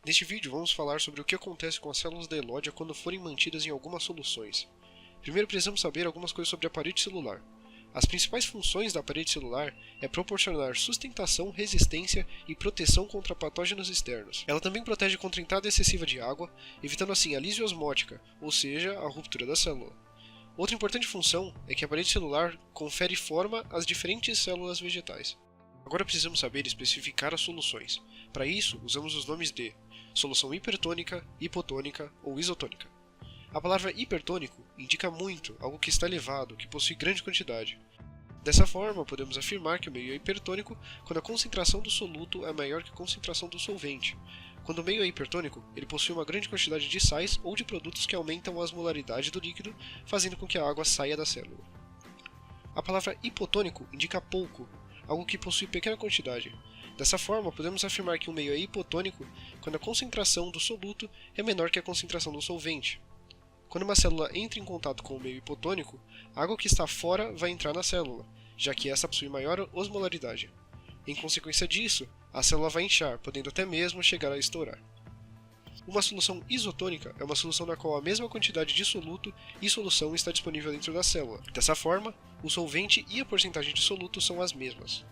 Neste vídeo vamos falar sobre o que acontece com as células da Elódia quando forem mantidas em algumas soluções. Primeiro precisamos saber algumas coisas sobre a parede celular. As principais funções da parede celular é proporcionar sustentação, resistência e proteção contra patógenos externos. Ela também protege contra a entrada excessiva de água, evitando assim a lise osmótica, ou seja, a ruptura da célula. Outra importante função é que a parede celular confere forma às diferentes células vegetais. Agora precisamos saber especificar as soluções. Para isso, usamos os nomes de solução hipertônica, hipotônica ou isotônica. A palavra hipertônico indica muito, algo que está elevado, que possui grande quantidade. Dessa forma, podemos afirmar que o meio é hipertônico quando a concentração do soluto é maior que a concentração do solvente. Quando o meio é hipertônico, ele possui uma grande quantidade de sais ou de produtos que aumentam a osmolaridade do líquido, fazendo com que a água saia da célula. A palavra hipotônico indica pouco, algo que possui pequena quantidade. Dessa forma, podemos afirmar que o meio é hipotônico quando a concentração do soluto é menor que a concentração do solvente. Quando uma célula entra em contato com o meio hipotônico, a água que está fora vai entrar na célula, já que essa possui maior osmolaridade. Em consequência disso, a célula vai inchar, podendo até mesmo chegar a estourar. Uma solução isotônica é uma solução na qual a mesma quantidade de soluto e solução está disponível dentro da célula. Dessa forma, o solvente e a porcentagem de soluto são as mesmas.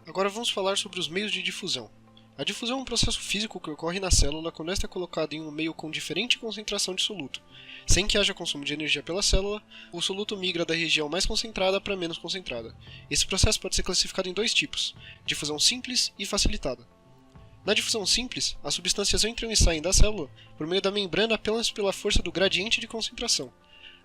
Agora vamos falar sobre os meios de difusão. A difusão é um processo físico que ocorre na célula quando esta é colocada em um meio com diferente concentração de soluto. Sem que haja consumo de energia pela célula, o soluto migra da região mais concentrada para menos concentrada. Esse processo pode ser classificado em dois tipos: difusão simples e facilitada. Na difusão simples, as substâncias entram e saem da célula por meio da membrana apenas pela força do gradiente de concentração.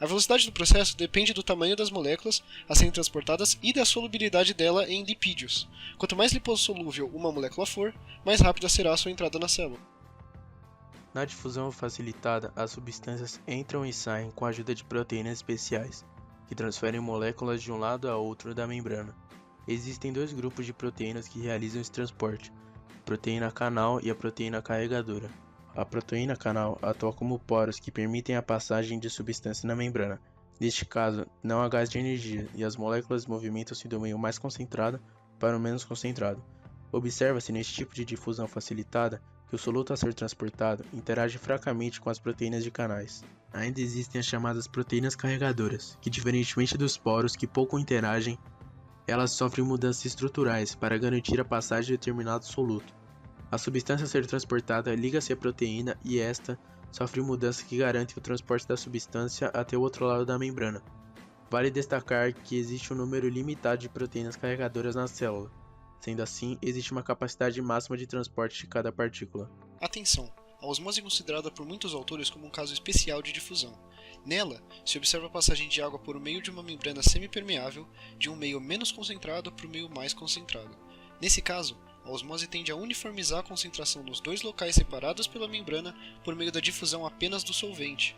A velocidade do processo depende do tamanho das moléculas a serem transportadas e da solubilidade dela em lipídios. Quanto mais lipossolúvel uma molécula for, mais rápida será a sua entrada na célula. Na difusão facilitada, as substâncias entram e saem com a ajuda de proteínas especiais, que transferem moléculas de um lado a outro da membrana. Existem dois grupos de proteínas que realizam esse transporte: a proteína canal e a proteína carregadora. A proteína canal atua como poros que permitem a passagem de substância na membrana. Neste caso, não há gás de energia e as moléculas movimentam-se do meio mais concentrado para o menos concentrado. Observa-se neste tipo de difusão facilitada que o soluto a ser transportado interage fracamente com as proteínas de canais. Ainda existem as chamadas proteínas carregadoras, que diferentemente dos poros que pouco interagem, elas sofrem mudanças estruturais para garantir a passagem de determinado soluto. A substância a ser transportada liga-se à proteína e esta sofre mudanças que garantem o transporte da substância até o outro lado da membrana. Vale destacar que existe um número limitado de proteínas carregadoras na célula. Sendo assim, existe uma capacidade máxima de transporte de cada partícula. Atenção! A osmose é considerada por muitos autores como um caso especial de difusão. Nela, se observa a passagem de água por meio de uma membrana semipermeável de um meio menos concentrado para o meio mais concentrado. Nesse caso, a osmose tende a uniformizar a concentração nos dois locais separados pela membrana por meio da difusão apenas do solvente.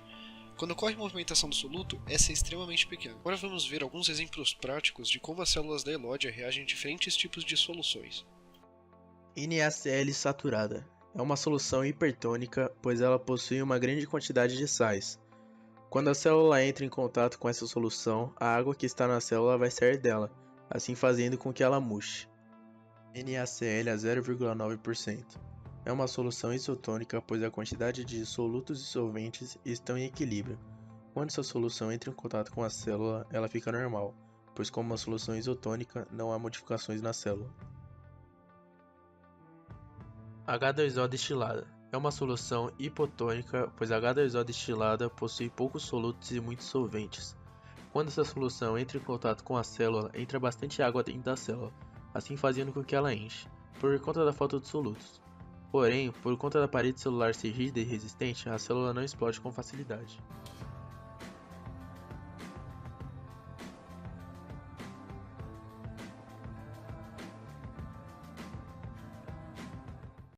Quando ocorre movimentação do soluto, essa é extremamente pequena. Agora vamos ver alguns exemplos práticos de como as células da Elódia reagem a diferentes tipos de soluções. NaCl saturada é uma solução hipertônica, pois ela possui uma grande quantidade de sais. Quando a célula entra em contato com essa solução, a água que está na célula vai sair dela, assim fazendo com que ela murche. NaCl a 0,9%. É uma solução isotônica, pois a quantidade de solutos e solventes estão em equilíbrio. Quando essa solução entra em contato com a célula, ela fica normal, pois como uma solução isotônica, não há modificações na célula. H2O destilada. É uma solução hipotônica, pois a H2O destilada possui poucos solutos e muitos solventes. Quando essa solução entra em contato com a célula, entra bastante água dentro da célula, assim fazendo com que ela enche, por conta da falta de solutos. Porém, por conta da parede celular ser rígida e resistente, a célula não explode com facilidade.